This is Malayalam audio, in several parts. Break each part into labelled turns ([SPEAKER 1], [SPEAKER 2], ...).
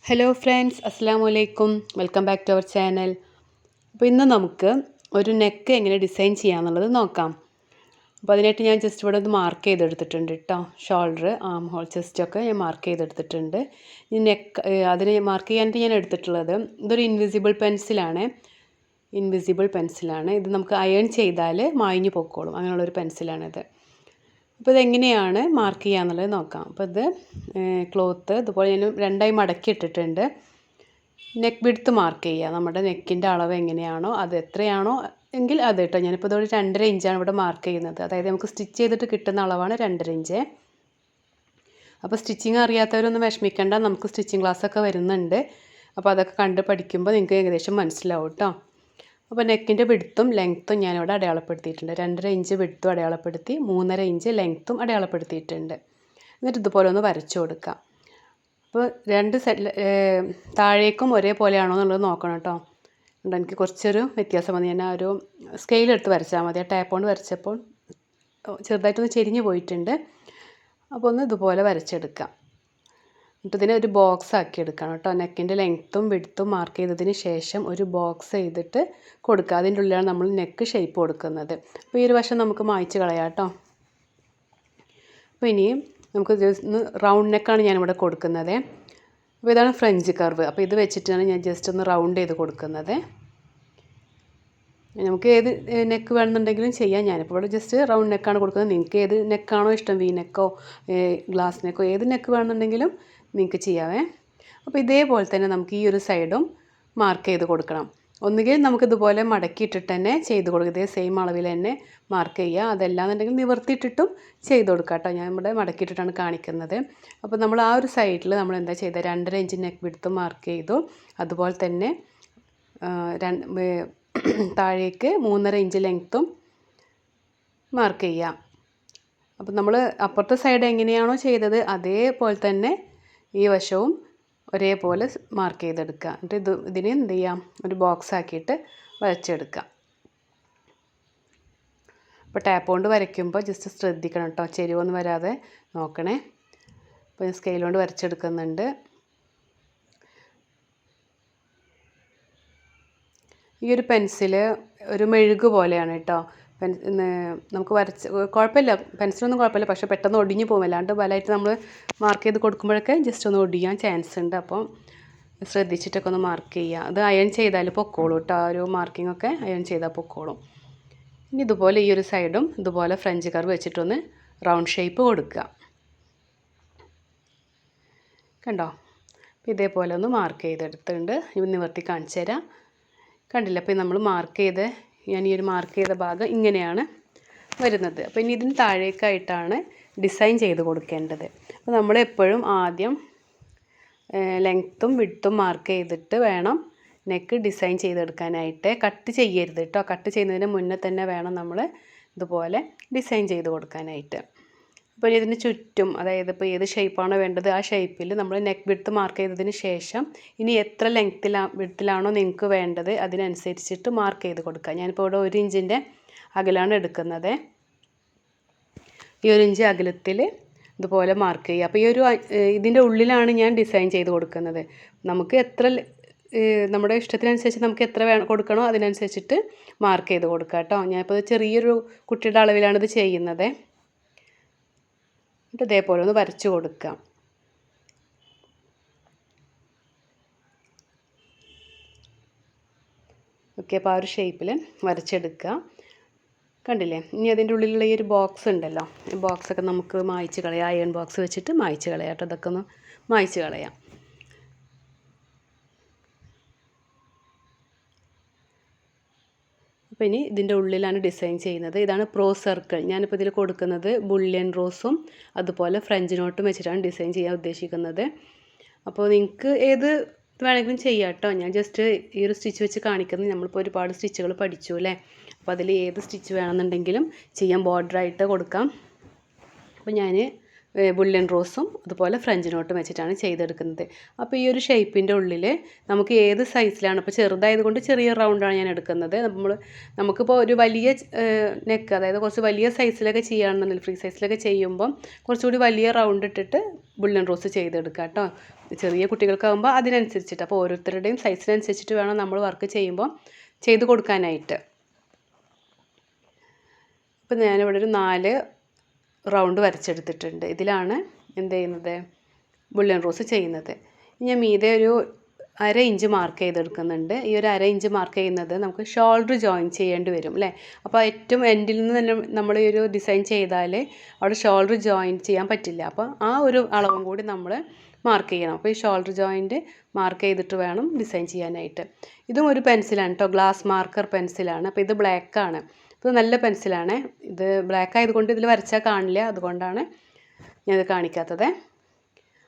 [SPEAKER 1] ഹലോ ഫ്രണ്ട്സ്, അസ്സലാമു അലൈക്കും. Welcome back to our channel. അപ്പോൾ ഇന്ന് നമുക്ക് ഒരു നെക്ക് എങ്ങനെ ഡിസൈൻ ചെയ്യാമെന്നുള്ളത് നോക്കാം. അപ്പോൾ അതിനായിട്ട് ഞാൻ ജസ്റ്റ് ഇവിടെ ഒന്ന് മാർക്ക് ചെയ്തെടുത്തിട്ടുണ്ട് കേട്ടോ. ഷോൾഡർ, ആം ഹോൾ, ചെസ്റ്റൊക്കെ ഞാൻ മാർക്ക് ചെയ്തെടുത്തിട്ടുണ്ട്. ഈ നെക്ക് അതിന് മാർക്ക് ചെയ്യാനായിട്ട് ഞാൻ എടുത്തിട്ടുള്ളത് ഇതൊരു ഇൻവിസിബിൾ പെൻസിലാണ്. ഇത് നമുക്ക് അയൺ ചെയ്താൽ മായ്ഞ്ഞു പൊക്കോളും. അങ്ങനെയുള്ളൊരു പെൻസിലാണിത്. അപ്പോൾ ഇതെങ്ങനെയാണ് മാർക്ക് ചെയ്യുക എന്നുള്ളത് നോക്കാം. അപ്പോൾ ഇത് ക്ലോത്ത് ഇതുപോലെ ഞാൻ രണ്ടായി മടക്കി ഇട്ടിട്ടുണ്ട്. നെക്ക് വിഡ്ത്ത് മാർക്ക് ചെയ്യുക. നമ്മുടെ നെക്കിൻ്റെ അളവ് എങ്ങനെയാണോ അത് എത്രയാണോ എങ്കിൽ അത് കേട്ടോ. ഞാനിപ്പോൾ ഇതോടെ 2.5 ഇഞ്ചാണ് ഇവിടെ മാർക്ക് ചെയ്യുന്നത്. അതായത് നമുക്ക് സ്റ്റിച്ച് ചെയ്തിട്ട് കിട്ടുന്ന അളവാണ് 2.5 ഇഞ്ച്. അപ്പോൾ സ്റ്റിച്ചിങ് അറിയാത്തവരൊന്നും വിഷമിക്കേണ്ട, നമുക്ക് സ്റ്റിച്ചിങ് ക്ലാസ്സൊക്കെ വരുന്നുണ്ട്. അപ്പോൾ അതൊക്കെ കണ്ട് പഠിക്കുമ്പോൾ നിങ്ങൾക്ക് ഏകദേശം മനസ്സിലാവും കേട്ടോ. അപ്പോൾ നെക്കിൻ്റെ വിഡ്ത്തും ലെങ്ത്തും ഞാനിവിടെ അടയാളപ്പെടുത്തിയിട്ടുണ്ട്. 2.5 ഇഞ്ച് വിഡ്ത്തും അടയാളപ്പെടുത്തി, 3.5 ഇഞ്ച് ലെങ്ത്തും അടയാളപ്പെടുത്തിയിട്ടുണ്ട്. എന്നിട്ട് ഇതുപോലെ ഒന്ന് വരച്ചു കൊടുക്കാം. അപ്പോൾ രണ്ട് താഴേക്കും ഒരേപോലെയാണോ എന്നുള്ളത് നോക്കണം കേട്ടോ. എനിക്ക് കുറച്ചൊരു വ്യത്യാസം വന്നു. ഞാൻ ആ ഒരു സ്കെയിലെടുത്ത് വരച്ചാൽ മതി. ആ ടാപ്പ് കൊണ്ട് വരച്ചപ്പോൾ ചെറുതായിട്ടൊന്ന് ചെരിഞ്ഞ് പോയിട്ടുണ്ട്. അപ്പോൾ ഒന്ന് ഇതുപോലെ വരച്ചെടുക്കാം. എന്നിട്ട് ഇതിനെ ഒരു ബോക്സ് ആക്കി എടുക്കണം കേട്ടോ. നെക്കിൻ്റെ ലെങ്ത്തും വിഡ്ത്തും മാർക്ക് ചെയ്തതിന് ശേഷം ഒരു ബോക്സ് ചെയ്തിട്ട് കൊടുക്കുക. അതിൻ്റെ ഉള്ളിലാണ് നമ്മൾ നെക്ക് ഷേപ്പ് കൊടുക്കുന്നത്. അപ്പോൾ ഈ ഒരു വശം നമുക്ക് മായ്ച്ച് കളയാം കേട്ടോ. അപ്പോൾ ഇനിയും നമുക്ക് ജസ്റ്റ് റൗണ്ട് നെക്കാണ് ഞാനിവിടെ കൊടുക്കുന്നത്. അപ്പോൾ ഇതാണ് ഫ്രഞ്ച് കർവ്. അപ്പോൾ ഇത് വെച്ചിട്ടാണ് ഞാൻ ജസ്റ്റ് ഒന്ന് റൗണ്ട് ചെയ്ത് കൊടുക്കുന്നത്. നമുക്ക് ഏത് നെക്ക് വേണമെന്നുണ്ടെങ്കിലും ചെയ്യാം. ഞാനിപ്പോൾ ഇവിടെ ജസ്റ്റ് റൗണ്ട് നെക്കാണ് കൊടുക്കുന്നത്. നിങ്ങൾക്ക് ഏത് നെക്കാണോ ഇഷ്ടം, വി നെക്കോ ഗ്ലാസ് നെക്കോ ഏത് നെക്ക് വേണമെന്നുണ്ടെങ്കിലും നിങ്ങൾക്ക് ചെയ്യാവേ. അപ്പോൾ ഇതേപോലെ തന്നെ നമുക്ക് ഈ ഒരു സൈഡും മാർക്ക് ചെയ്ത് കൊടുക്കണം. ഒന്നുകിൽ നമുക്കിതുപോലെ മടക്കിയിട്ടിട്ട് തന്നെ ചെയ്ത് കൊടുക്കുക. ഇതേ സെയിം അളവിൽ തന്നെ മാർക്ക് ചെയ്യുക. അതല്ലാന്നുണ്ടെങ്കിൽ നിവർത്തിയിട്ടിട്ടും ചെയ്ത് കൊടുക്കുക കേട്ടോ. ഞാൻ ഇവിടെ മടക്കിയിട്ടിട്ടാണ് കാണിക്കുന്നത്. അപ്പോൾ നമ്മൾ ആ ഒരു സൈഡിൽ നമ്മൾ എന്താ ചെയ്തത്, 2.5 ഇഞ്ച് നെക്ക് വിഡ്ത്തും മാർക്ക് ചെയ്തു. അതുപോലെ തന്നെ താഴേക്ക് 3.5 ഇഞ്ച് ലെങ്ത്തും മാർക്ക് ചെയ്യാം. അപ്പോൾ നമ്മൾ അപ്പുറത്തെ സൈഡ് എങ്ങനെയാണോ ചെയ്തത് അതേപോലെ തന്നെ ഈ വശവും ഒരേപോലെ മാർക്ക് ചെയ്തെടുക്കുക. എന്നിട്ട് ഇതിനെ എന്ത് ചെയ്യാം, ഒരു ബോക്സ് ആക്കിയിട്ട് വരച്ചെടുക്കാം. അപ്പോൾ ടാപ്പ് കൊണ്ട് വരയ്ക്കുമ്പോൾ ജസ്റ്റ് ശ്രദ്ധിക്കണം കേട്ടോ, ചെരിവൊന്നും വരാതെ നോക്കണേ. അപ്പോൾ ഞാൻ സ്കെയിൽ കൊണ്ട് വരച്ചെടുക്കുന്നുണ്ട്. ഈ ഒരു പെൻസിൽ ഒരു മെഴുക് പോലെയാണ് കേട്ടോ. നമുക്ക് കുഴപ്പമില്ല, പെൻസിലൊന്നും കുഴപ്പമില്ല, പക്ഷേ പെട്ടെന്ന് ഒടിഞ്ഞു പോകും. അല്ലാണ്ട് ബലമായിട്ട് നമ്മൾ മാർക്ക് ചെയ്ത് കൊടുക്കുമ്പോഴൊക്കെ ജസ്റ്റ് ഒന്ന് ഒടിയാൻ ചാൻസ് ഉണ്ട്. അപ്പം ശ്രദ്ധിച്ചിട്ടൊക്കെ ഒന്ന് മാർക്ക് ചെയ്യുക. അത് അയൺ ചെയ്താൽ പൊക്കോളും കേട്ടോ. ആ ഒരു മാർക്കിംഗ് ഒക്കെ അയൺ ചെയ്താൽ പൊക്കോളും. ഇനി ഇതുപോലെ ഈ ഒരു സൈഡും ഇതുപോലെ ഫ്രഞ്ച് കർവ് വെച്ചിട്ടൊന്ന് റൗണ്ട് ഷേപ്പ് കൊടുക്കുക. കണ്ടോ? അപ്പോൾ ഇതേപോലെ ഒന്ന് മാർക്ക് ചെയ്തെടുത്തിട്ടുണ്ട്. ഇനി നിവർത്തി കാണിച്ചു തരാം. കണ്ടില്ല? അപ്പോൾ നമ്മൾ ഞാൻ ഈ ഒരു മാർക്ക് ചെയ്ത ഭാഗം ഇങ്ങനെയാണ് വരുന്നത്. അപ്പോൾ ഇനി ഇതിന് താഴേക്കായിട്ടാണ് ഡിസൈൻ ചെയ്ത് കൊടുക്കേണ്ടത്. അപ്പോൾ നമ്മൾ എപ്പോഴും ആദ്യം ലെങ്ത്തും വിഡ്ത്തും മാർക്ക് ചെയ്തിട്ട് വേണം നെക്ക് ഡിസൈൻ ചെയ്തെടുക്കാനായിട്ട്. കട്ട് ചെയ്യരുത് കേട്ടോ. കട്ട് ചെയ്യുന്നതിന് മുന്നേ തന്നെ വേണം നമ്മൾ ഇതുപോലെ ഡിസൈൻ ചെയ്ത് കൊടുക്കാനായിട്ട്. അപ്പോൾ ഇതിന് ചുറ്റും, അതായത് ഇപ്പോൾ ഏത് ഷേപ്പാണോ വേണ്ടത് ആ ഷേപ്പിൽ നമ്മൾ നെക്ക് വിഡ്ത്ത് മാർക്ക് ചെയ്തതിന് ശേഷം ഇനി എത്ര വിഡ്ത്തിലാണോ നിങ്ങൾക്ക് വേണ്ടത് അതിനനുസരിച്ചിട്ട് മാർക്ക് ചെയ്ത് കൊടുക്കുക. ഞാനിപ്പോൾ ഇവിടെ 1 ഇഞ്ചിൻ്റെ അകലാണ് എടുക്കുന്നത്. ഈ 1 ഇഞ്ച് അകലത്തിൽ ഇതുപോലെ മാർക്ക് ചെയ്യുക. അപ്പോൾ ഈ ഒരു ഇതിൻ്റെ ഉള്ളിലാണ് ഞാൻ ഡിസൈൻ ചെയ്ത് കൊടുക്കുന്നത്. നമുക്ക് നമ്മുടെ ഇഷ്ടത്തിനനുസരിച്ച് നമുക്ക് എത്ര കൊടുക്കണോ അതിനനുസരിച്ചിട്ട് മാർക്ക് ചെയ്ത് കൊടുക്കുക കേട്ടോ. ഞാനിപ്പോൾ ചെറിയൊരു കുട്ടിയുടെ അളവിലാണ് ഇത് ചെയ്യുന്നത്. എന്നിട്ട് ഇതേപോലെ ഒന്ന് വരച്ച് കൊടുക്കാം. ഓക്കെ, അപ്പോൾ ആ ഒരു ഷേപ്പിൽ വരച്ചെടുക്കുക. കണ്ടില്ലേ? ഇനി അതിൻ്റെ ഉള്ളിലുള്ള ഈ ഒരു ബോക്സ് ഉണ്ടല്ലോ, ഈ ബോക്സൊക്കെ നമുക്ക് മായ്ച്ച് കളയാം. അയൺ ബോക്സ് വെച്ചിട്ട് മായ്ച്ച് കളയാം കേട്ടോ. ഇതൊക്കെ ഒന്ന് മായ്ച്ച് കളയാം. അപ്പോൾ ഇനി ഇതിൻ്റെ ഉള്ളിലാണ് ഡിസൈൻ ചെയ്യുന്നത്. ഇതാണ് പ്രോ സർക്കിൾ. ഞാനിപ്പോൾ ഇതിൽ കൊടുക്കുന്നത് ബുള്ളിയൻ റോസും അതുപോലെ ഫ്രഞ്ച് നോട്ടും വെച്ചിട്ടാണ് ഡിസൈൻ ചെയ്യാൻ ഉദ്ദേശിക്കുന്നത്. അപ്പോൾ നിങ്ങൾക്ക് ഏത് വേണമെങ്കിലും ചെയ്യാം കേട്ടോ. ഞാൻ ജസ്റ്റ് ഈ ഒരു സ്റ്റിച്ച് വെച്ച് കാണിക്കുന്നത്. നമ്മളിപ്പോൾ ഒരുപാട് സ്റ്റിച്ചുകൾ പഠിച്ചു അല്ലേ. അപ്പോൾ അതിൽ ഏത് സ്റ്റിച്ച് വേണമെന്നുണ്ടെങ്കിലും ചെയ്യാം. ബോർഡറായിട്ട് കൊടുക്കാം. അപ്പോൾ ഞാൻ ബുള്ളിയൻ റോസും അതുപോലെ ഫ്രഞ്ച് നോട്ടും വെച്ചിട്ടാണ് ചെയ്തെടുക്കുന്നത്. അപ്പോൾ ഈ ഒരു ഷേപ്പിൻ്റെ ഉള്ളിൽ നമുക്ക് ഏത് സൈസിലാണ്, ഇപ്പോൾ ചെറുതായതുകൊണ്ട് ചെറിയ റൗണ്ടാണ് ഞാൻ എടുക്കുന്നത്. നമുക്കിപ്പോൾ ഒരു വലിയ നെക്ക്, അതായത് കുറച്ച് വലിയ സൈസിലൊക്കെ ചെയ്യുകയാണെന്നുണ്ടെങ്കിൽ ഫ്രീ സൈസിലൊക്കെ ചെയ്യുമ്പം കുറച്ചുകൂടി വലിയ റൗണ്ട് ഇട്ടിട്ട് ബുള്ളിയൻ റോസ് ചെയ്തെടുക്കുക കേട്ടോ. ചെറിയ കുട്ടികൾക്കാകുമ്പോൾ അതിനനുസരിച്ചിട്ട്, അപ്പോൾ ഓരോരുത്തരുടെയും സൈസിനനുസരിച്ചിട്ട് വേണം നമ്മൾ വർക്ക് ചെയ്യുമ്പോൾ ചെയ്ത് കൊടുക്കാനായിട്ട്. അപ്പോൾ ഞാനിവിടെ ഒരു 4 റൗണ്ട് വരച്ചെടുത്തിട്ടുണ്ട്. ഇതിലാണ് എന്ത് ചെയ്യുന്നത്, ബുള്ളിയൻ റോസ് ചെയ്യുന്നത്. ഞാൻ മീതെ ഒരു 1/2 ഇഞ്ച് മാർക്ക് ചെയ്തെടുക്കുന്നുണ്ട്. ഈ ഒരു 1/2 ഇഞ്ച് മാർക്ക് ചെയ്യുന്നത് നമുക്ക് ഷോൾഡർ ജോയിൻ ചെയ്യേണ്ടി വരും അല്ലേ. അപ്പോൾ ഏറ്റവും എൻഡിൽ നിന്ന് തന്നെ നമ്മൾ ഈ ഒരു ഡിസൈൻ ചെയ്താൽ അവിടെ ഷോൾഡർ ജോയിൻ ചെയ്യാൻ പറ്റില്ല. അപ്പോൾ ആ ഒരു അളവും കൂടി നമ്മൾ മാർക്ക് ചെയ്യണം. അപ്പോൾ ഈ ഷോൾഡർ ജോയിൻറ്റ് മാർക്ക് ചെയ്തിട്ട് വേണം ഡിസൈൻ ചെയ്യാനായിട്ട്. ഇതും ഒരു പെൻസിലാണ് കേട്ടോ, ഗ്ലാസ് മാർക്കർ പെൻസിലാണ്. അപ്പോൾ ഇത് ബ്ലാക്കാണ്. ഇത് നല്ല പെൻസിലാണ്. ഇത് ബ്ലാക്ക് ആയതുകൊണ്ട് ഇതിൽ വരച്ചാൽ കാണില്ല, അതുകൊണ്ടാണ് ഞാനത് കാണിക്കാത്തത്.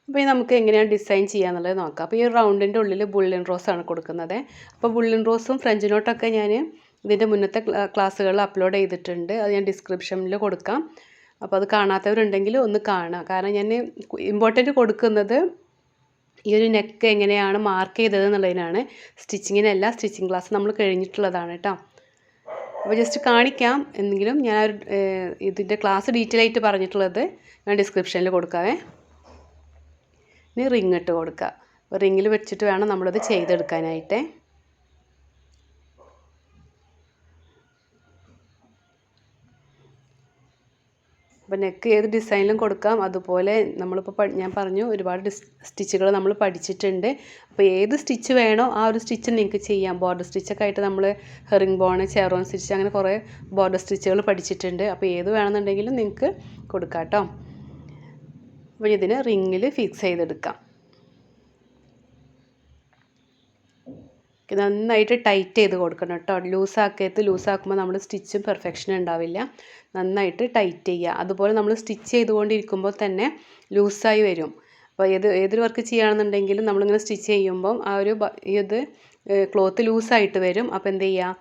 [SPEAKER 1] അപ്പോൾ നമുക്ക് എങ്ങനെയാണ് ഡിസൈൻ ചെയ്യാന്നുള്ളത് നോക്കാം. അപ്പോൾ ഈ റൗണ്ടിൻ്റെ ഉള്ളിൽ ബുള്ളിയൻ റോസാണ് കൊടുക്കുന്നത്. അപ്പോൾ ബുള്ളിയൻ റോസും ഫ്രഞ്ച് നോട്ടൊക്കെ ഞാൻ ഇതിൻ്റെ മുന്നത്തെ ക്ലാസ്സുകളിൽ അപ്ലോഡ് ചെയ്തിട്ടുണ്ട്. അത് ഞാൻ ഡിസ്ക്രിപ്ഷനിൽ കൊടുക്കാം. അപ്പോൾ അത് കാണാത്തവരുണ്ടെങ്കിൽ ഒന്ന് കാണുക. കാരണം ഞാൻ ഇമ്പോർട്ടൻറ്റ് കൊടുക്കുന്നത് ഈ ഒരു നെക്ക് എങ്ങനെയാണ് മാർക്ക് ചെയ്തത് എന്നുള്ളതിനാണ്. സ്റ്റിച്ചിങ്ങിനല്ല, സ്റ്റിച്ചിങ് ക്ലാസ് നമ്മൾ കഴിഞ്ഞിട്ടുള്ളതാണ് കേട്ടോ. അപ്പോൾ ജസ്റ്റ് കാണിക്കാം. എന്നെങ്കിലും ഞാൻ ഇതിൻ്റെ ക്ലാസ് ഡീറ്റെയിൽ ആയിട്ട് പറഞ്ഞിട്ടുള്ളത് ഞാൻ ഡിസ്ക്രിപ്ഷനിൽ കൊടുക്കാവേ. ഇനി റിങ് ഇട്ട് കൊടുക്കുക. റിങ്ങിൽ വെച്ചിട്ട് വേണം നമ്മളത് ചെയ്തെടുക്കാനായിട്ട്. അപ്പോൾ നെക്ക് ഏത് ഡിസൈനിലും കൊടുക്കാം. അതുപോലെ നമ്മളിപ്പോൾ ഞാൻ പറഞ്ഞു ഒരുപാട് സ്റ്റിച്ചുകൾ നമ്മൾ പഠിച്ചിട്ടുണ്ട്. അപ്പോൾ ഏത് സ്റ്റിച്ച് വേണോ ആ ഒരു സ്റ്റിച്ച് നിങ്ങൾക്ക് ചെയ്യാം. ബോർഡർ സ്റ്റിച്ചൊക്കെ ആയിട്ട് നമ്മൾ ഹെറിംഗ് ബോൺ, ചെറോൺ സ്റ്റിച്ച്, അങ്ങനെ കുറേ ബോർഡർ സ്റ്റിച്ചുകൾ പഠിച്ചിട്ടുണ്ട്. അപ്പോൾ ഏത് വേണമെന്നുണ്ടെങ്കിലും നിങ്ങൾക്ക് കൊടുക്കാം കേട്ടോ. അപ്പോൾ ഇതിന് റിങ്ങിൽ ഫിക്സ് ചെയ്തെടുക്കാം. നന്നായിട്ട് ടൈറ്റ് ചെയ്ത് കൊടുക്കണം കേട്ടോ. ലൂസാക്കുമ്പോൾ നമ്മൾ സ്റ്റിച്ചും പെർഫെക്ഷൻ ഉണ്ടാവില്ല. നന്നായിട്ട് ടൈറ്റ് ചെയ്യുക. അതുപോലെ നമ്മൾ സ്റ്റിച്ച് ചെയ്തുകൊണ്ടിരിക്കുമ്പോൾ തന്നെ ലൂസായി വരും. അപ്പോൾ ഏതൊരു വർക്ക് ചെയ്യുകയാണെന്നുണ്ടെങ്കിലും നമ്മളിങ്ങനെ സ്റ്റിച്ച് ചെയ്യുമ്പം ആ ഒരു ഇത് ക്ലോത്ത് ലൂസായിട്ട് വരും. അപ്പോൾ എന്ത് ചെയ്യുക,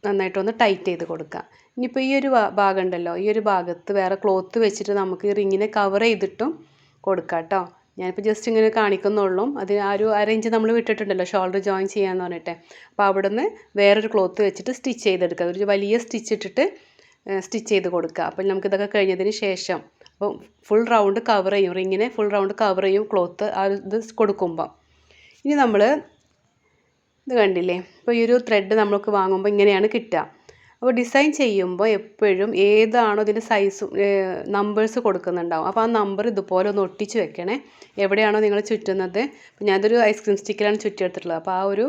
[SPEAKER 1] നന്നായിട്ടൊന്ന് ടൈറ്റ് ചെയ്ത് കൊടുക്കുക. ഇനിയിപ്പോൾ ഈ ഒരു ഭാഗം ഉണ്ടല്ലോ, ഈ ഒരു ഭാഗത്ത് വേറെ ക്ലോത്ത് വെച്ചിട്ട് നമുക്ക് ഈ റിങ്ങിനെ കവർ ചെയ്തിട്ടും കൊടുക്കാം കേട്ടോ. ഞാനിപ്പോൾ ജസ്റ്റ് ഇങ്ങനെ കാണിക്കുന്നുള്ളൂ. അതിന് ആ ഒരു 1/2 ഇഞ്ച് നമ്മൾ വിട്ടിട്ടുണ്ടല്ലോ ഷോൾഡർ ജോയിൻ ചെയ്യാമെന്ന് പറഞ്ഞിട്ട്. അപ്പോൾ അവിടെ നിന്ന് വേറൊരു ക്ലോത്ത് വെച്ചിട്ട് സ്റ്റിച്ച് ചെയ്തെടുക്കുക. ഒരു വലിയ സ്റ്റിച്ച് ഇട്ടിട്ട് സ്റ്റിച്ച് ചെയ്ത് കൊടുക്കുക. അപ്പോൾ നമുക്കിതൊക്കെ കഴിഞ്ഞതിന് ശേഷം അപ്പോൾ ഫുൾ റൗണ്ട് കവർ ചെയ്യും, റിങ്ങിനെ ഫുൾ റൗണ്ട് കവർ ചെയ്യും ക്ലോത്ത് ആ ഇത് കൊടുക്കുമ്പോൾ. ഇനി നമ്മൾ ഇത് കണ്ടില്ലേ, ഇപ്പോൾ ഈ ഒരു ത്രെഡ് നമുക്ക് വാങ്ങുമ്പോൾ ഇങ്ങനെയാണ് കിട്ടുക. അപ്പോൾ ഡിസൈൻ ചെയ്യുമ്പോൾ എപ്പോഴും ഏതാണോ ഇതിൻ്റെ സൈസും നമ്പേഴ്സ് കൊടുക്കുന്നുണ്ടാവും. അപ്പോൾ ആ നമ്പർ ഇതുപോലെ ഒന്ന് ഒട്ടിച്ച് വെക്കണേ. എവിടെയാണോ നിങ്ങൾ ചുറ്റുന്നത്. അപ്പോൾ ഞാനതൊരു ഐസ്ക്രീം സ്റ്റിക്കിലാണ് ചുറ്റിയെടുത്തിട്ടുള്ളത്. അപ്പോൾ ആ ഒരു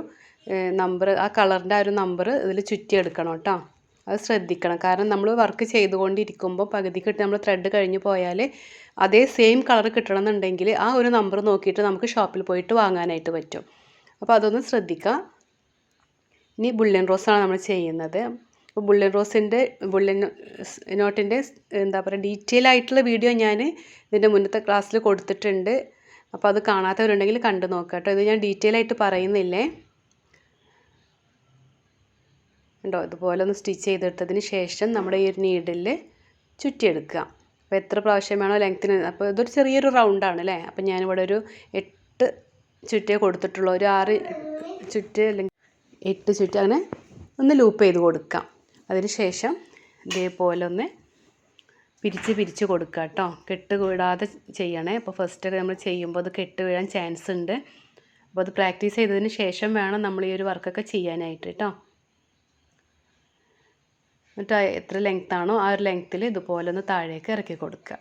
[SPEAKER 1] നമ്പർ, ആ കളറിൻ്റെ ആ ഒരു നമ്പർ ഇതിൽ ചുറ്റിയെടുക്കണം കേട്ടോ. അത് ശ്രദ്ധിക്കണം. കാരണം നമ്മൾ വർക്ക് ചെയ്തുകൊണ്ടിരിക്കുമ്പോൾ പകുതിക്കിട്ട് നമ്മൾ ത്രെഡ് കഴിഞ്ഞ് പോയാൽ അതേ സെയിം കളർ കിട്ടണമെന്നുണ്ടെങ്കിൽ ആ ഒരു നമ്പർ നോക്കിയിട്ട് നമുക്ക് ഷോപ്പിൽ പോയിട്ട് വാങ്ങാനായിട്ട് പറ്റും. അപ്പോൾ അതൊന്ന് ശ്രദ്ധിക്കുക. ഇനി ബുള്ളിയൻ റോസാണ് നമ്മൾ ചെയ്യുന്നത്. അപ്പോൾ ബുള്ളിയൻ നോട്ടിൻ്റെ എന്താ പറയുക ഡീറ്റെയിൽ ആയിട്ടുള്ള വീഡിയോ ഞാൻ ഇതിൻ്റെ മുന്നത്തെ ക്ലാസ്സിൽ കൊടുത്തിട്ടുണ്ട്. അപ്പോൾ അത് കാണാത്തവരുണ്ടെങ്കിൽ കണ്ടു നോക്കുക കേട്ടോ. ഇത് ഞാൻ ഡീറ്റെയിൽ ആയിട്ട് പറയുന്നില്ലേ. ഉണ്ടോ, ഇതുപോലെ ഒന്ന് സ്റ്റിച്ച് ചെയ്തെടുത്തതിന് ശേഷം നമ്മുടെ ഈ ഒരു നീഡിൽ ചുറ്റിയെടുക്കുക. അപ്പോൾ എത്ര പ്രാവശ്യം വേണോ ലെങ്ത്തിന്. അപ്പോൾ ഇതൊരു ചെറിയൊരു റൗണ്ടാണ് അല്ലേ. അപ്പോൾ ഞാനിവിടെ ഒരു 8 ചുറ്റേ കൊടുത്തിട്ടുള്ളൂ. ഒരു 6 ചുറ്റ് അല്ലെങ്കിൽ 8 ചുറ്റ് അങ്ങനെ ഒന്ന് ലൂപ്പ് ചെയ്ത് കൊടുക്കാം. അതിന് ശേഷം ഇതേപോലെ ഒന്ന് പിരിച്ച് കൊടുക്കുക കേട്ടോ. കെട്ട് വീഴാതെ ചെയ്യണേ. അപ്പോൾ ഫസ്റ്റ് നമ്മൾ ചെയ്യുമ്പോൾ അത് കെട്ട് വീഴാൻ ചാൻസ് ഉണ്ട്. അപ്പോൾ അത് പ്രാക്ടീസ് ചെയ്തതിന് ശേഷം വേണം നമ്മൾ ഈ ഒരു വർക്കൊക്കെ ചെയ്യാനായിട്ട് കേട്ടോ. എന്നിട്ട് എത്ര ലെങ്ത്താണോ ആ ഒരു ലെങ്ത്തിൽ ഇതുപോലെ ഒന്ന് താഴേക്ക് ഇറക്കി കൊടുക്കുക.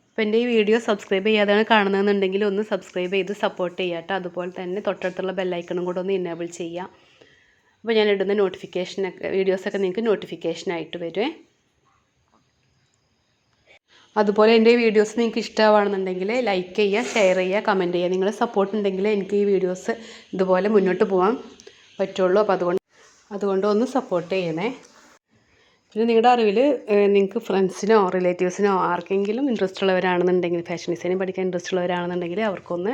[SPEAKER 1] അപ്പോൾ എൻ്റെ ഈ വീഡിയോ സബ്സ്ക്രൈബ് ചെയ്യാതാണ് കാണുന്നതെന്നുണ്ടെങ്കിൽ ഒന്ന് സബ്സ്ക്രൈബ് ചെയ്ത് സപ്പോർട്ട് ചെയ്യുക കേട്ടോ. അതുപോലെ തന്നെ തൊട്ടടുത്തുള്ള ബെല്ലൈക്കണും കൂടെ ഒന്ന് ഇനേബിൾ ചെയ്യുക. അപ്പോൾ ഞാൻ ഇടുന്ന വീഡിയോസൊക്കെ നിങ്ങൾക്ക് നോട്ടിഫിക്കേഷനായിട്ട് വരുമേ. അതുപോലെ എൻ്റെ വീഡിയോസ് നിങ്ങൾക്ക് ഇഷ്ടമാണെന്നുണ്ടെങ്കിൽ ലൈക്ക് ചെയ്യുക, ഷെയർ ചെയ്യുക, കമൻറ്റ് ചെയ്യുക. നിങ്ങളുടെ സപ്പോർട്ട് ഉണ്ടെങ്കിൽ എനിക്ക് ഈ വീഡിയോസ് ഇതുപോലെ മുന്നോട്ട് പോകാൻ പറ്റുള്ളൂ. അപ്പോൾ അതുകൊണ്ട് ഒന്ന് സപ്പോർട്ട് ചെയ്യണേ. പിന്നെ നിങ്ങളുടെ അറിവിൽ നിങ്ങൾക്ക് ഫ്രണ്ട്സിനോ റിലേറ്റീവ്സിനോ ആർക്കെങ്കിലും ഇൻട്രസ്റ്റ് ഉള്ളവരാണെന്നുണ്ടെങ്കിൽ, ഫാഷൻ ഡിസൈനിങ് പഠിക്കാൻ ഇൻട്രസ്റ്റ് ഉള്ളവരാണെന്നുണ്ടെങ്കിൽ അവർക്കൊന്ന്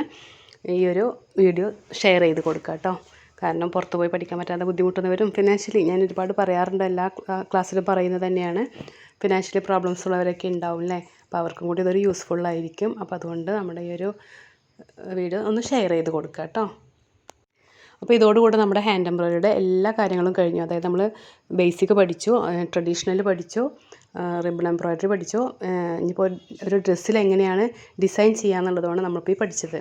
[SPEAKER 1] ഈ ഒരു വീഡിയോ ഷെയർ ചെയ്ത് കൊടുക്കുക കേട്ടോ. കാരണം പുറത്ത് പോയി പഠിക്കാൻ പറ്റാതെ ബുദ്ധിമുട്ടുന്നവരും ഫിനാൻഷ്യലി ഞാൻ ഒരുപാട് പറയാറുണ്ട്, എല്ലാ ക്ലാസ്സിലും പറയുന്നത് തന്നെയാണ്, ഫിനാൻഷ്യലി പ്രോബ്ലംസ് ഉള്ളവരൊക്കെ ഉണ്ടാവും അല്ലേ. അപ്പോൾ അവർക്കും കൂടി ഇതൊരു യൂസ്ഫുള്ളായിരിക്കും. അപ്പോൾ അതുകൊണ്ട് നമ്മുടെ ഈ ഒരു വീഡിയോ ഒന്ന് ഷെയർ ചെയ്ത് കൊടുക്കുക കേട്ടോ. അപ്പോൾ ഇതോടുകൂടി നമ്മുടെ ഹാൻഡ് എംബ്രോയിഡറിയുടെ എല്ലാ കാര്യങ്ങളും കഴിഞ്ഞു. അതായത് നമ്മൾ ബേസിക് പഠിച്ചു, ട്രഡീഷണൽ പഠിച്ചു, റിബൺ എംബ്രോയിഡറി പഠിച്ചു. ഇനിയിപ്പോൾ ഒരു ഡ്രസ്സിൽ എങ്ങനെയാണ് ഡിസൈൻ ചെയ്യാന്നുള്ളതാണ് നമ്മളിപ്പോൾ ഈ പഠിച്ചത്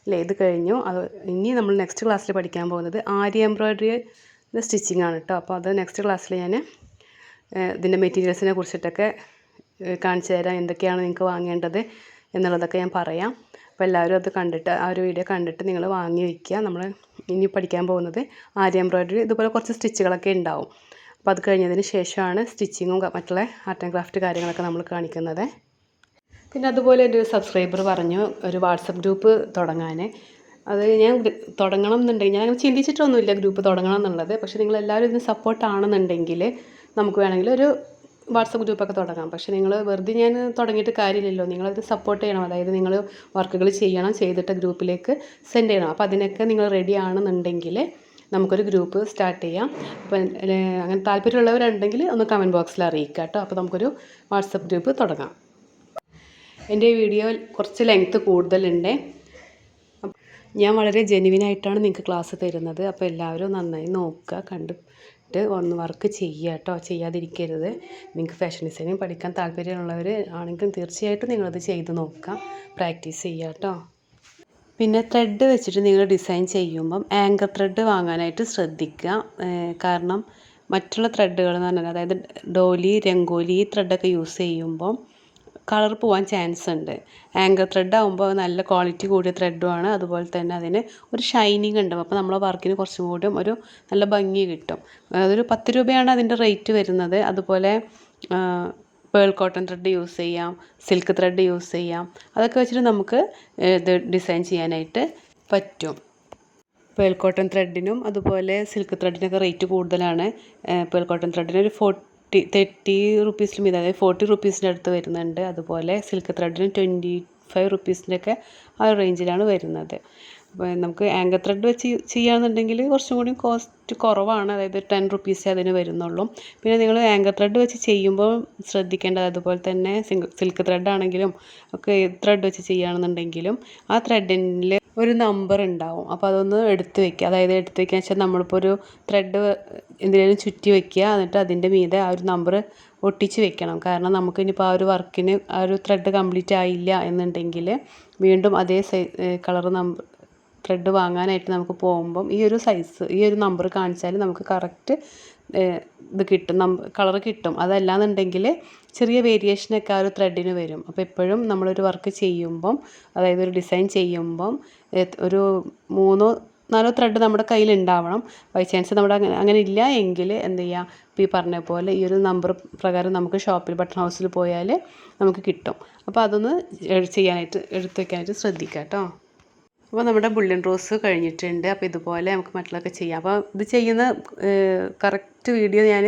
[SPEAKER 1] അല്ലേ. ഇത് കഴിഞ്ഞു. ഇനി നമ്മൾ നെക്സ്റ്റ് ക്ലാസ്സിൽ പഠിക്കാൻ പോകുന്നത് ആരി എംബ്രോയിഡറിയുടെ സ്റ്റിച്ചിങ് ആണ് കേട്ടോ. അപ്പോൾ അത് നെക്സ്റ്റ് ക്ലാസ്സിൽ ഞാൻ ഇതിൻ്റെ മെറ്റീരിയൽസിനെ കുറിച്ചിട്ടൊക്കെ കാണിച്ചു തരാം, എന്തൊക്കെയാണ് നിങ്ങൾക്ക് വാങ്ങേണ്ടത് എന്നുള്ളതൊക്കെ ഞാൻ പറയാം. അപ്പോൾ എല്ലാവരും അത് കണ്ടിട്ട്, ആ ഒരു വീഡിയോ കണ്ടിട്ട് നിങ്ങൾ വാങ്ങി വയ്ക്കുക. നമ്മൾ ഇനി പഠിക്കാൻ പോകുന്നത് ആരി എംബ്രോയിഡറി, ഇതുപോലെ കുറച്ച് സ്റ്റിച്ചുകളൊക്കെ ഉണ്ടാവും. അപ്പോൾ അത് കഴിഞ്ഞതിന് ശേഷമാണ് സ്റ്റിച്ചിങ്ങും മറ്റുള്ള ആർട്ട് ആൻഡ് ക്രാഫ്റ്റ് കാര്യങ്ങളൊക്കെ നമ്മൾ കാണിക്കുന്നത്. പിന്നെ അതുപോലെ എൻ്റെ ഒരു സബ്സ്ക്രൈബർ പറഞ്ഞു ഒരു വാട്സപ്പ് ഗ്രൂപ്പ് തുടങ്ങാൻ. അത് ഞാൻ തുടങ്ങണം എന്നുണ്ടെങ്കിൽ, ഞാൻ ചിന്തിച്ചിട്ടൊന്നുമില്ല ഗ്രൂപ്പ് തുടങ്ങണം എന്നുള്ളത്. പക്ഷേ നിങ്ങളെല്ലാവരും ഇതിന് സപ്പോർട്ടാണെന്നുണ്ടെങ്കിൽ നമുക്ക് വേണമെങ്കിൽ ഒരു വാട്സപ്പ് ഗ്രൂപ്പൊക്കെ തുടങ്ങാം. പക്ഷേ നിങ്ങൾ വെറുതെ ഞാൻ തുടങ്ങിയിട്ട് കാര്യമില്ലല്ലോ, നിങ്ങളത് സപ്പോർട്ട് ചെയ്യണം. അതായത് നിങ്ങൾ വർക്കുകൾ ചെയ്യണം, ചെയ്തിട്ട് ഗ്രൂപ്പിലേക്ക് സെൻഡ് ചെയ്യണം. അപ്പോൾ അതിനൊക്കെ നിങ്ങൾ റെഡി ആണെന്നുണ്ടെങ്കിൽ നമുക്കൊരു ഗ്രൂപ്പ് സ്റ്റാർട്ട് ചെയ്യാം. അപ്പോൾ അങ്ങനെ താല്പര്യമുള്ളവരുണ്ടെങ്കിൽ ഒന്ന് കമൻറ്റ് ബോക്സിൽ അറിയിക്കുക കേട്ടോ. അപ്പോൾ നമുക്കൊരു വാട്സപ്പ് ഗ്രൂപ്പ് തുടങ്ങാം. എൻ്റെ വീഡിയോ കുറച്ച് ലെങ്ത്ത് കൂടുതലുണ്ട്. ഞാൻ വളരെ ജെനുവിനായിട്ടാണ് നിങ്ങൾക്ക് ക്ലാസ് തരുന്നത്. അപ്പോൾ എല്ലാവരും നന്നായി നോക്കുക, കണ്ടിട്ട് ഒന്ന് വർക്ക് ചെയ്യുക കേട്ടോ, ചെയ്യാതിരിക്കരുത്. നിങ്ങൾക്ക് ഫാഷൻ ഡിസൈനിങ് പഠിക്കാൻ താല്പര്യമുള്ളവർ ആണെങ്കിലും തീർച്ചയായിട്ടും നിങ്ങളത് ചെയ്ത് നോക്കുക, പ്രാക്ടീസ് ചെയ്യുക കേട്ടോ. പിന്നെ ത്രെഡ് വെച്ചിട്ട് നിങ്ങൾ ഡിസൈൻ ചെയ്യുമ്പം ആങ്കർ ത്രെഡ് വാങ്ങാനായിട്ട് ശ്രദ്ധിക്കുക. കാരണം മറ്റുള്ള ത്രെഡുകൾ എന്ന് പറഞ്ഞാൽ, അതായത് ഡോലി, രംഗോലി ഈ ത്രെഡൊക്കെ യൂസ് ചെയ്യുമ്പം കളർ പോകാൻ ചാൻസ് ഉണ്ട്. ആങ്കർ ത്രെഡ് ആകുമ്പോൾ നല്ല ക്വാളിറ്റി കൂടിയ ത്രെഡുമാണ്, അതുപോലെ തന്നെ അതിന് ഒരു ഷൈനിങ് ഉണ്ടാവും. അപ്പോൾ നമ്മളെ വർക്കിന് കുറച്ചും കൂടി ഒരു നല്ല ഭംഗി കിട്ടും. അതൊരു 10 രൂപയാണ് അതിൻ്റെ റേറ്റ് വരുന്നത്. അതുപോലെ പേൾ കോട്ടൺ ത്രെഡ് യൂസ് ചെയ്യാം, സിൽക്ക് ത്രെഡ് യൂസ് ചെയ്യാം. അതൊക്കെ വെച്ചിട്ട് നമുക്ക് ഇത് ഡിസൈൻ ചെയ്യാനായിട്ട് പറ്റും. പേൾ കോട്ടൺ ത്രെഡിനും അതുപോലെ സിൽക്ക് ത്രെഡിനൊക്കെ റേറ്റ് കൂടുതലാണ്. പേൾ കോട്ടൺ ത്രെഡിന് ഒരു 30 റുപ്പീസിലും ഇത്, അതായത് 40 റുപ്പീസിൻ്റെ അടുത്ത് വരുന്നുണ്ട്. അതുപോലെ സിൽക്ക് ത്രെഡിന് 25 റുപ്പീസിൻ്റെ ഒക്കെ ആ റേഞ്ചിലാണ് വരുന്നത്. അപ്പോൾ നമുക്ക് ആങ്കർ ത്രെഡ് വെച്ച് ചെയ്യുകയാണെന്നുണ്ടെങ്കിൽ കുറച്ചും കൂടി കോസ്റ്റ് കുറവാണ്, അതായത് 10 റുപ്പീസേ അതിന് വരുന്നുള്ളൂ. പിന്നെ നിങ്ങൾ ആങ്കർ ത്രെഡ് വെച്ച് ചെയ്യുമ്പോൾ ശ്രദ്ധിക്കേണ്ടത്, അതുപോലെ തന്നെ സിൽക്ക് ത്രെഡ് ആണെങ്കിലും ഒക്കെ ത്രെഡ് വെച്ച് ചെയ്യുകയാണെന്നുണ്ടെങ്കിലും ആ ത്രെഡിൽ ഒരു നമ്പർ ഉണ്ടാവും. അപ്പോൾ അതൊന്ന് എടുത്ത് വെക്കുക. അതായത് എടുത്ത് വെക്കുക വെച്ചാൽ നമ്മളിപ്പോൾ ഒരു ത്രെഡ് എന്തിനേലും ചുറ്റി വെക്കുക, എന്നിട്ട് അതിൻ്റെ മീതെ ആ ഒരു നമ്പർ ഒട്ടിച്ച് വെക്കണം. കാരണം നമുക്കിനിപ്പോൾ ആ ഒരു വർക്കിന് ആ ഒരു ത്രെഡ് കംപ്ലീറ്റ് ആയില്ല എന്നുണ്ടെങ്കിൽ വീണ്ടും അതേ കളർ ത്രെഡ് വാങ്ങാനായിട്ട് നമുക്ക് പോകുമ്പം ഈ ഒരു സൈസ്, ഈ ഒരു നമ്പർ കാണിച്ചാൽ നമുക്ക് കറക്റ്റ് ഇത് കിട്ടും, കളർ കിട്ടും. അതല്ലാന്നുണ്ടെങ്കിൽ ചെറിയ വേരിയേഷനൊക്കെ ആ ഒരു ത്രെഡിന് വരും. അപ്പോൾ എപ്പോഴും നമ്മളൊരു വർക്ക് ചെയ്യുമ്പം, അതായത് ഒരു ഡിസൈൻ ചെയ്യുമ്പം ഒരു 3-4 ത്രെഡ് നമ്മുടെ കയ്യിൽ ഉണ്ടാവണം. ബൈ ചാൻസ് നമ്മുടെ അങ്ങനെ ഇല്ല എങ്കിൽ എന്ത് ചെയ്യുക, ഇപ്പോൾ ഈ പറഞ്ഞ പോലെ ഈ ഒരു നമ്പർ പ്രകാരം നമുക്ക് ഷോപ്പിൽ ബട്ടൺ ഹൗസിൽ പോയാൽ നമുക്ക് കിട്ടും. അപ്പോൾ അതൊന്ന് ചെയ്യാനായിട്ട് എടുത്ത് വയ്ക്കാനായിട്ട് ശ്രദ്ധിക്കുക കേട്ടോ. അപ്പോൾ നമ്മുടെ ബുള്ളിയൻ റോസ് കഴിഞ്ഞിട്ടുണ്ട്. അപ്പോൾ ഇതുപോലെ നമുക്ക് മറ്റുള്ളതൊക്കെ ചെയ്യാം. അപ്പോൾ ഇത് ചെയ്യുന്ന കറക്റ്റ് വീഡിയോ ഞാൻ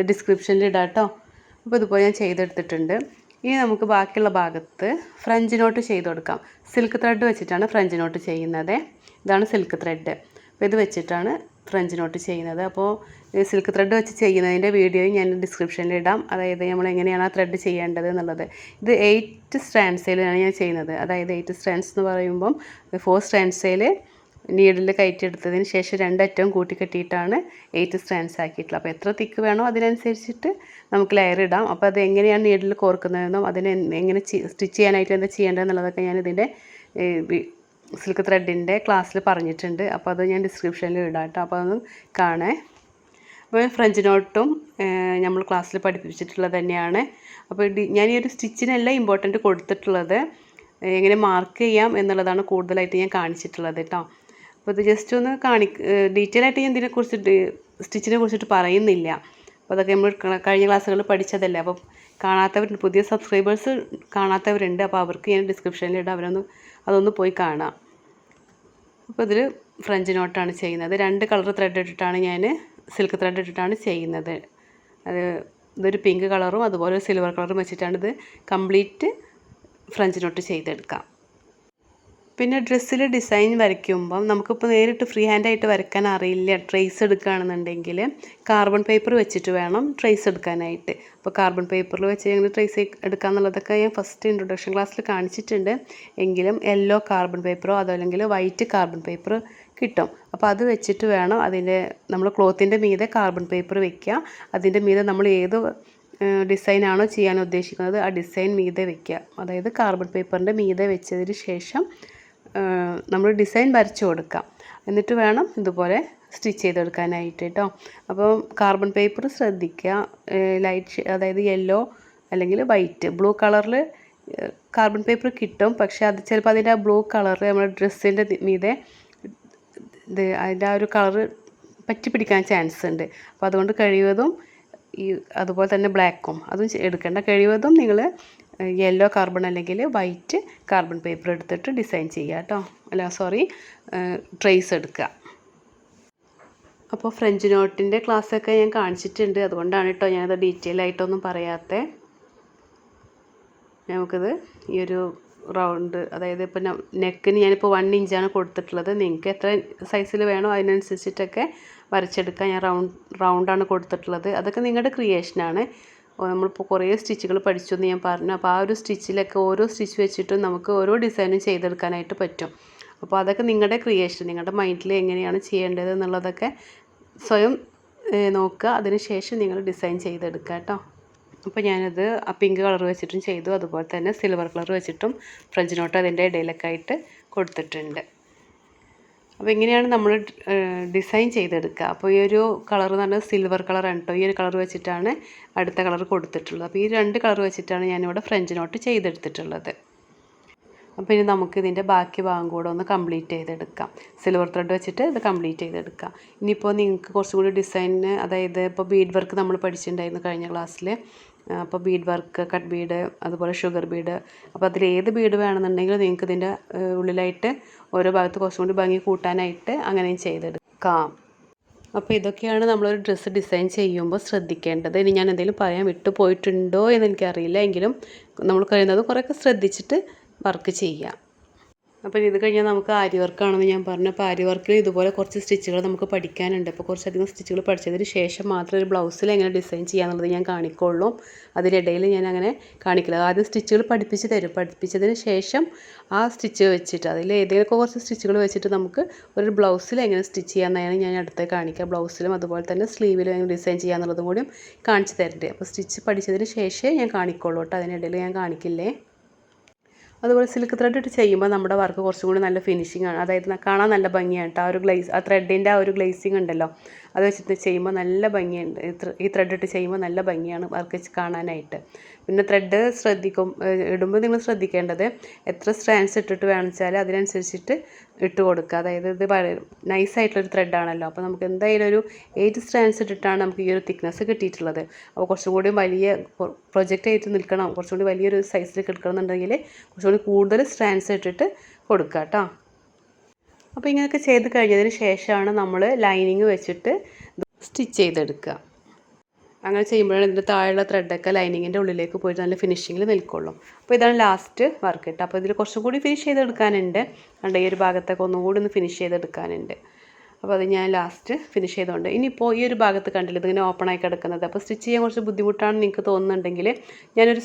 [SPEAKER 1] ഡിസ്ക്രിപ്ഷനിൽ ഇടാം കേട്ടോ. അപ്പോൾ ഇതുപോലെ ഞാൻ ചെയ്തെടുത്തിട്ടുണ്ട്. ഇനി നമുക്ക് ബാക്കിയുള്ള ഭാഗത്ത് ഫ്രഞ്ച് നോട്ട് ചെയ്ത് കൊടുക്കാം. സിൽക്ക് ത്രെഡ് വെച്ചിട്ടാണ് ഫ്രഞ്ച് നോട്ട് ചെയ്യുന്നത്. ഇതാണ് സിൽക്ക് ത്രെഡ്. അപ്പോൾ ഇത് വെച്ചിട്ടാണ് ഫ്രഞ്ച് നോട്ട് ചെയ്യുന്നത്. അപ്പോൾ സിൽക്ക് ത്രെഡ് വെച്ച് ചെയ്യുന്നതിൻ്റെ വീഡിയോയും ഞാൻ ഡിസ്ക്രിപ്ഷനിൽ ഇടാം. അതായത് നമ്മൾ എങ്ങനെയാണ് ആ ത്രെഡ് ചെയ്യേണ്ടത് എന്നുള്ളത്. ഇത് 8 സ്ട്രാൻഡ്സിലാണ് ഞാൻ ചെയ്യുന്നത്. അതായത് 8 സ്ട്രാൻഡ്സ് എന്ന് പറയുമ്പം 4 സ്ട്രാൻഡ്സിൽ നീഡിൽ കയറ്റിയെടുത്തതിന് ശേഷം 2 അറ്റവും കൂട്ടിക്കെട്ടിയിട്ടാണ് 8 സ്ട്രാൻഡ്സ് ആക്കിയിട്ടുള്ളത്. അപ്പോൾ എത്ര തിക്ക് വേണോ അതിനനുസരിച്ചിട്ട് നമുക്ക് ലെയർ ഇടാം. അപ്പോൾ അത് എങ്ങനെയാണ് നീഡിൽ കോർക്കുന്നതെന്നും അതിന് എങ്ങനെ സ്റ്റിച്ച് ചെയ്യാനായിട്ട് എന്താ ചെയ്യേണ്ടതെന്നുള്ളതൊക്കെ ഞാൻ ഇതിൻ്റെ സിൽക്ക് ത്രെഡിൻ്റെ ക്ലാസ്സിൽ പറഞ്ഞിട്ടുണ്ട്. അപ്പോൾ അത് ഞാൻ ഡിസ്ക്രിപ്ഷനിൽ ഇടാം കേട്ടോ. അപ്പോൾ അതൊന്ന് കാണേ. അപ്പോൾ ഫ്രഞ്ച് നോട്ടും നമ്മൾ ക്ലാസ്സിൽ പഠിപ്പിച്ചിട്ടുള്ളത് തന്നെയാണ്. അപ്പോൾ ഞാൻ ഈ ഒരു സ്റ്റിച്ചിനല്ല ഇമ്പോർട്ടൻറ്റ് കൊടുത്തിട്ടുള്ളത്, എങ്ങനെ മാർക്ക് ചെയ്യാം എന്നുള്ളതാണ് കൂടുതലായിട്ട് ഞാൻ കാണിച്ചിട്ടുള്ളത് കേട്ടോ. അപ്പോൾ ഇത് ജസ്റ്റ് ഒന്ന് ഡീറ്റെയിൽ ആയിട്ട് ഞാൻ ഇതിനെക്കുറിച്ചിട്ട് സ്റ്റിച്ചിനെ കുറിച്ചിട്ട് പറയുന്നില്ല. അപ്പോൾ അതൊക്കെ നമ്മൾ കഴിഞ്ഞ ക്ലാസ്സുകളിൽ പഠിച്ചതല്ലേ. അപ്പോൾ കാണാത്തവരുണ്ട്, പുതിയ സബ്സ്ക്രൈബേഴ്സ് കാണാത്തവരുണ്ട്. അപ്പോൾ അവർക്ക് ഞാൻ ഡിസ്ക്രിപ്ഷനിലിടാം, അതൊന്ന് പോയി കാണാം. അപ്പോൾ ഇതിൽ ഫ്രഞ്ച് നോട്ടാണ് ചെയ്യുന്നത്. 2 കളർ ത്രെഡ് ഇട്ടിട്ടാണ് ഞാൻ സിൽക്ക് ത്രെഡ് ഇട്ടിട്ടാണ് ചെയ്യുന്നത്. ഇതൊരു പിങ്ക് കളറും അതുപോലെ സിൽവർ കളറും വെച്ചിട്ടാണ് ഇത് കംപ്ലീറ്റ് ഫ്രഞ്ച് നോട്ട് ചെയ്തെടുക്കാം. പിന്നെ ഡ്രസ്സിൽ ഡിസൈൻ വരയ്ക്കുമ്പം നമുക്കിപ്പോൾ നേരിട്ട് ഫ്രീ ഹാൻഡായിട്ട് വരയ്ക്കാൻ അറിയില്ല, ട്രേസ് എടുക്കുകയാണെന്നുണ്ടെങ്കിൽ കാർബൺ പേപ്പർ വെച്ചിട്ട് വേണം ട്രേസ് എടുക്കാനായിട്ട്. അപ്പോൾ കാർബൺ പേപ്പറിൽ വെച്ച് എങ്ങനെ ട്രേസ് എടുക്കുക എന്നുള്ളതൊക്കെ ഞാൻ ഫസ്റ്റ് ഇൻട്രൊഡക്ഷൻ ക്ലാസ്സിൽ കാണിച്ചിട്ടുണ്ട്. എങ്കിലും യെല്ലോ കാർബൺ പേപ്പറോ അതല്ലെങ്കിൽ വൈറ്റ് കാർബൺ പേപ്പർ കിട്ടും. അപ്പോൾ അത് വെച്ചിട്ട് വേണം നമ്മൾ ക്ലോത്തിൻ്റെ മീതെ കാർബൺ പേപ്പർ വെക്കുക. അതിൻ്റെ മീതെ നമ്മൾ ഏത് ഡിസൈനാണോ ചെയ്യാൻ ഉദ്ദേശിക്കുന്നത് ആ ഡിസൈൻ മീതെ വെക്കുക. അതായത് കാർബൺ പേപ്പറിൻ്റെ മീതെ വെച്ചതിന് ശേഷം നമ്മൾ ഡിസൈൻ വരച്ചു കൊടുക്കാം. എന്നിട്ട് വേണം ഇതുപോലെ സ്റ്റിച്ച് ചെയ്തെടുക്കാനായിട്ട് കേട്ടോ. അപ്പോൾ കാർബൺ പേപ്പർ ശ്രദ്ധിക്കുക, അതായത് യെല്ലോ അല്ലെങ്കിൽ വൈറ്റ്, ബ്ലൂ കളറിൽ കാർബൺ പേപ്പർ കിട്ടും. പക്ഷേ അത് ചിലപ്പോൾ അതിൻ്റെ ആ ബ്ലൂ കളർ നമ്മുടെ ഡ്രസ്സിൻ്റെ മീതെ അതിൻ്റെ ആ ഒരു കളറ് പറ്റി പിടിക്കാൻ ചാൻസ് ഉണ്ട്. അപ്പോൾ അതുകൊണ്ട് കഴിവതും അതുപോലെ തന്നെ ബ്ലാക്കും അതും എടുക്കേണ്ട. കഴിവതും നിങ്ങൾ യെല്ലോ കാർബൺ അല്ലെങ്കിൽ വൈറ്റ് കാർബൺ പേപ്പർ എടുത്തിട്ട് ഡിസൈൻ ചെയ്യുക കേട്ടോ. ട്രേസ് എടുക്കുക. അപ്പോൾ ഫ്രഞ്ച് നോട്ടിൻ്റെ ക്ലാസ്സൊക്കെ ഞാൻ കാണിച്ചിട്ടുണ്ട്, അതുകൊണ്ടാണ് കേട്ടോ ഞാനത് ഡീറ്റെയിൽ ആയിട്ടൊന്നും പറയാത്തത്. നമുക്കിത് ഈ ഒരു റൗണ്ട്, അതായത് ഇപ്പോൾ നെക്കിന് ഞാനിപ്പോൾ 1 ഇഞ്ചാണ് കൊടുത്തിട്ടുള്ളത്. നിങ്ങൾക്ക് എത്ര സൈസിൽ വേണോ അതിനനുസരിച്ചിട്ടൊക്കെ വരച്ചെടുക്കാൻ ഞാൻ റൗണ്ടാണ് കൊടുത്തിട്ടുള്ളത്. അതൊക്കെ നിങ്ങളുടെ ക്രിയേഷനാണ്. നമ്മളിപ്പോൾ കുറേ സ്റ്റിച്ചുകൾ പഠിച്ചു എന്ന് ഞാൻ പറഞ്ഞു. അപ്പോൾ ആ ഒരു സ്റ്റിച്ചിലൊക്കെ ഓരോ സ്റ്റിച്ച് വെച്ചിട്ടും നമുക്ക് ഓരോ ഡിസൈനും ചെയ്തെടുക്കാനായിട്ട് പറ്റും. അപ്പോൾ അതൊക്കെ നിങ്ങളുടെ ക്രിയേഷൻ, നിങ്ങളുടെ മൈൻഡിൽ എങ്ങനെയാണ് ചെയ്യേണ്ടത് എന്നുള്ളതൊക്കെ സ്വയം നോക്കുക. അതിന് ശേഷം നിങ്ങൾ ഡിസൈൻ ചെയ്തെടുക്കുക കേട്ടോ. അപ്പോൾ ഞാനത് പിങ്ക് കളർ വെച്ചിട്ടും ചെയ്തു, അതുപോലെ തന്നെ സിൽവർ കളർ വെച്ചിട്ടും ഫ്രഞ്ച് നോട്ട് അതിൻ്റെ ഇടയിലൊക്കെ ആയിട്ട് കൊടുത്തിട്ടുണ്ട്. അപ്പോൾ ഇങ്ങനെയാണ് നമ്മൾ ഡിസൈൻ ചെയ്തെടുക്കുക. അപ്പോൾ ഈ ഒരു കളർ എന്ന് പറഞ്ഞാൽ സിൽവർ കളറാണ് കേട്ടോ. ഈ ഒരു കളർ വെച്ചിട്ടാണ് അടുത്ത കളർ കൊടുത്തിട്ടുള്ളത്. അപ്പോൾ ഈ 2 കളർ വെച്ചിട്ടാണ് ഞാനിവിടെ ഫ്രഞ്ച് നോട്ട് ചെയ്തെടുത്തിട്ടുള്ളത്. അപ്പോൾ ഇനി നമുക്ക് ഇതിൻ്റെ ബാക്കി ഭാഗം കൂടെ ഒന്ന് കംപ്ലീറ്റ് ചെയ്തെടുക്കാം. സിൽവർ ത്രെഡ് വെച്ചിട്ട് ഇത് കംപ്ലീറ്റ് ചെയ്തെടുക്കാം. ഇനിയിപ്പോൾ നിങ്ങൾക്ക് കുറച്ചും കൂടി ഡിസൈനിന്, അതായത് ഇപ്പോൾ ബീഡ് വർക്ക് നമ്മൾ പഠിച്ചിട്ടുണ്ടായിരുന്നു കഴിഞ്ഞ ക്ലാസ്സിൽ. അപ്പോൾ ബീഡ് വർക്ക്, കട്ട് ബീഡ്, അതുപോലെ ഷുഗർ ബീഡ്, അപ്പോൾ അതിൽ ഏത് ബീഡ് വേണമെന്നുണ്ടെങ്കിൽ നിങ്ങൾക്ക് ഇതിൻ്റെ ഉള്ളിലായിട്ട് ഓരോ ഭാഗത്ത് കുറച്ചും കൂടി ഭംഗി കൂട്ടാനായിട്ട് അങ്ങനെയും ചെയ്തെടുക്കാം. അപ്പോൾ ഇതൊക്കെയാണ് നമ്മളൊരു ഡ്രസ്സ് ഡിസൈൻ ചെയ്യുമ്പോൾ ശ്രദ്ധിക്കേണ്ടത്. ഇനി ഞാൻ എന്തെങ്കിലും പറയാൻ വിട്ടു പോയിട്ടുണ്ടോ എന്ന് എനിക്കറിയില്ല, എങ്കിലും നമ്മൾ കഴിയുന്നത് കുറേയൊക്കെ ശ്രദ്ധിച്ചിട്ട് വർക്ക് ചെയ്യാം. അപ്പോൾ ഇത് കഴിഞ്ഞാൽ നമുക്ക് ആരി വർക്കാണെന്ന് ഞാൻ പറഞ്ഞു. അപ്പോൾ ആരി വർക്കിൽ ഇതുപോലെ കുറച്ച് സ്റ്റിച്ചുകൾ നമുക്ക് പഠിക്കാനുണ്ട്. അപ്പോൾ കുറച്ചധികം സ്റ്റിച്ചുകൾ പഠിച്ചതിന് ശേഷം മാത്രമേ ഒരു ബ്ലൗസിൽ എങ്ങനെ ഡിസൈൻ ചെയ്യാന്നുള്ളത് ഞാൻ കാണിക്കുള്ളൂ. അതിനിടയിൽ ഞാൻ അങ്ങനെ കാണിക്കില്ല. ആദ്യം സ്റ്റിച്ചുകൾ പഠിപ്പിച്ച് തരും. പഠിപ്പിച്ചതിന് ശേഷം ആ സ്റ്റിച്ച് വെച്ചിട്ട് അതിൽ ഏതെങ്കിലുമൊക്കെ കുറച്ച് സ്റ്റിച്ചുകൾ വെച്ചിട്ട് നമുക്ക് ഒരു ബ്ലൗസിൽ എങ്ങനെ സ്റ്റിച്ച് ചെയ്യാമെന്നാണ് ഞാൻ അടുത്ത് കാണിക്കുക. ബ്ലൗസിലും അതുപോലെ തന്നെ സ്ലീവിലും എങ്ങനെ ഡിസൈൻ ചെയ്യാന്നുള്ളതും കൂടിയും കാണിച്ച് തരട്ടെ. അപ്പോൾ സ്റ്റിച്ച് പഠിച്ചതിന് ശേഷമേ ഞാൻ കാണിക്കുള്ളൂ കേട്ടോ, അതിനിടയിൽ ഞാൻ കാണിക്കില്ലേ. അതുപോലെ സിൽക്ക് ത്രെഡ് ഇട്ട് ചെയ്യുമ്പോൾ നമ്മുടെ വർക്ക് കുറച്ചും കൂടി നല്ല ഫിനിഷിംഗ് ആണ്, അതായത് കാണാൻ നല്ല ഭംഗിയാണ് കേട്ടോ. ആ ത്രെഡിൻ്റെ ആ ഒരു ഗ്ലേസിങ് ഉണ്ടല്ലോ, അത് വെച്ചിട്ട് ചെയ്യുമ്പോൾ നല്ല ഭംഗിയുണ്ട്. ഈ ത്രെഡ് ഇട്ട് ചെയ്യുമ്പോൾ നല്ല ഭംഗിയാണ് വർക്ക് കാണാനായിട്ട്. പിന്നെ ത്രെഡ് ഇടുമ്പോൾ നിങ്ങൾ ശ്രദ്ധിക്കേണ്ടത് എത്ര സ്ട്രാൻഡ്സ് ഇട്ടിട്ട് വേണമെന്ന് വെച്ചാൽ അതിനനുസരിച്ചിട്ട് ഇട്ട് കൊടുക്കുക. അതായത് ഇത് നൈസായിട്ടുള്ളൊരു ത്രെഡാണല്ലോ, അപ്പോൾ നമുക്ക് എന്തായാലും ഒരു 8 സ്ട്രാൻഡ്സ് ഇട്ടിട്ടാണ് നമുക്ക് ഈ ഒരു തിക്നെസ് കിട്ടിയിട്ടുള്ളത്. അപ്പോൾ കുറച്ചും കൂടി വലിയ പ്രൊജക്റ്റ് ആയിട്ട് നിൽക്കണം, കുറച്ചും കൂടി വലിയൊരു സൈസിലേക്ക് എടുക്കണം എന്നുണ്ടെങ്കിൽ കുറച്ചും കൂടി കൂടുതൽ സ്ട്രാൻഡ്സ് ഇട്ടിട്ട് കൊടുക്കുക കേട്ടോ. അപ്പോൾ ഇങ്ങനെയൊക്കെ ചെയ്ത് കഴിഞ്ഞതിന് ശേഷമാണ് നമ്മൾ ലൈനിങ് വെച്ചിട്ട് സ്റ്റിച്ച് ചെയ്തെടുക്കുക. അങ്ങനെ ചെയ്യുമ്പോഴാണ് ഇതിൻ്റെ താഴെയുള്ള ത്രെഡൊക്കെ ലൈനിങ്ങിൻ്റെ ഉള്ളിലേക്ക് പോയിട്ട് നല്ല ഫിനിഷിങ്ങിൽ നിൽക്കുള്ളൂ. അപ്പോൾ ഇതാണ് ലാസ്റ്റ് വർക്ക് കേട്ടോ. അപ്പോൾ ഇതിൽ കുറച്ചും കൂടി ഫിനിഷ് ചെയ്തെടുക്കാനുണ്ട്. കണ്ട ഈ ഒരു ഭാഗത്തൊക്കെ ഒന്നുകൂടി ഒന്ന് ഫിനിഷ് ചെയ്തെടുക്കാനുണ്ട്. അപ്പോൾ അത് ഞാൻ ലാസ്റ്റ് ഫിനിഷ് ചെയ്തുകൊണ്ട് ഇനിയിപ്പോൾ ഈ ഒരു ഭാഗത്ത് കണ്ടില്ല ഇതിങ്ങനെ ഓപ്പണായി കിടക്കുന്നത്. അപ്പോൾ സ്റ്റിച്ച് ചെയ്യാൻ കുറച്ച് ബുദ്ധിമുട്ടാണ് നിങ്ങൾക്ക് തോന്നുന്നുണ്ടെങ്കിൽ ഞാനൊരു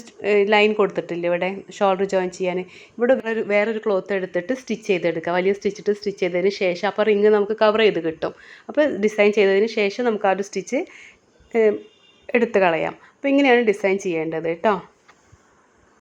[SPEAKER 1] ലൈൻ കൊടുത്തിട്ടില്ല ഇവിടെ ഷോൾഡർ ജോയിൻ ചെയ്യാൻ. ഇവിടെ വേറൊരു ക്ലോത്ത് എടുത്തിട്ട് സ്റ്റിച്ച് ചെയ്തെടുക്കുക, വലിയ സ്റ്റിച്ചിട്ട് സ്റ്റിച്ച് ചെയ്തതിന് ശേഷം അപ്പോൾ റിങ് നമുക്ക് കവർ ചെയ്ത് കിട്ടും. അപ്പോൾ ഡിസൈൻ ചെയ്തതിന് ശേഷം നമുക്ക് ആ ഒരു സ്റ്റിച്ച് എടുത്ത് കളയാം. അപ്പോൾ ഇങ്ങനെയാണ് ഡിസൈൻ ചെയ്യേണ്ടത് കേട്ടോ.